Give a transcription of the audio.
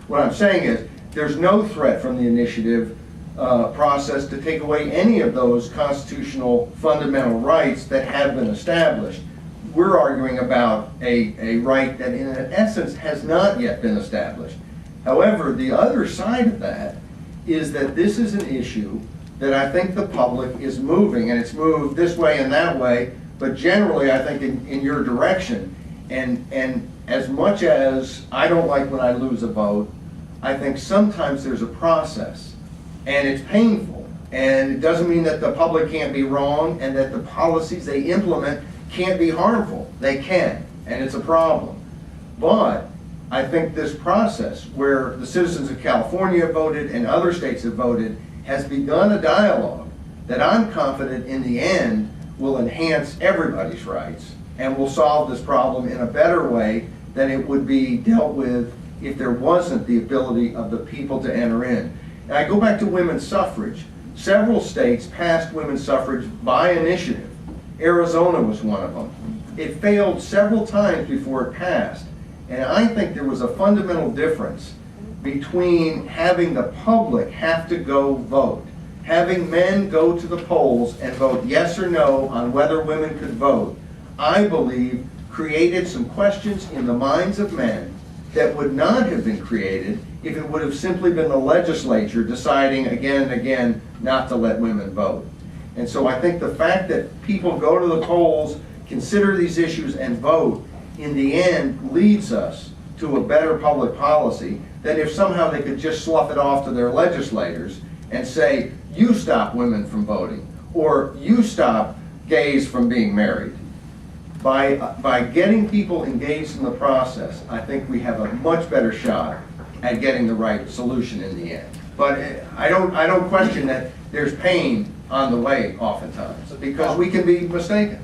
What I'm saying is, there's no threat from the initiative process to take away any of those constitutional fundamental rights that have been established. We're arguing about a right that in essence has not yet been established. However, the other side of that is that this is an issue that I think the public is moving, and it's moved this way and that way, but generally I think in your direction. And as much as I don't like when I lose a vote, I think sometimes there's a process, and it's painful, and it doesn't mean that the public can't be wrong and that the policies they implement can't be harmful. They can, and it's a problem. But I think this process, where the citizens of California have voted and other states have voted, has begun a dialogue that I'm confident in the end will enhance everybody's rights and will solve this problem in a better way than it would be dealt with if there wasn't the ability of the people to enter in. And I go back to women's suffrage. Several states passed women's suffrage by initiative. Arizona was one of them. It failed several times before it passed. And I think there was a fundamental difference between having the public have to go vote, having men go to the polls and vote yes or no on whether women could vote, I believe created some questions in the minds of men that would not have been created if it would have simply been the legislature deciding again and again not to let women vote. And so I think the fact that people go to the polls, consider these issues, and vote, in the end leads us to a better public policy than if somehow they could just slough it off to their legislators and say, you stop women from voting, or you stop gays from being married. By getting people engaged in the process, I think we have a much better shot at getting the right solution in the end. But I don't question that there's pain on the way oftentimes, because we can be mistaken.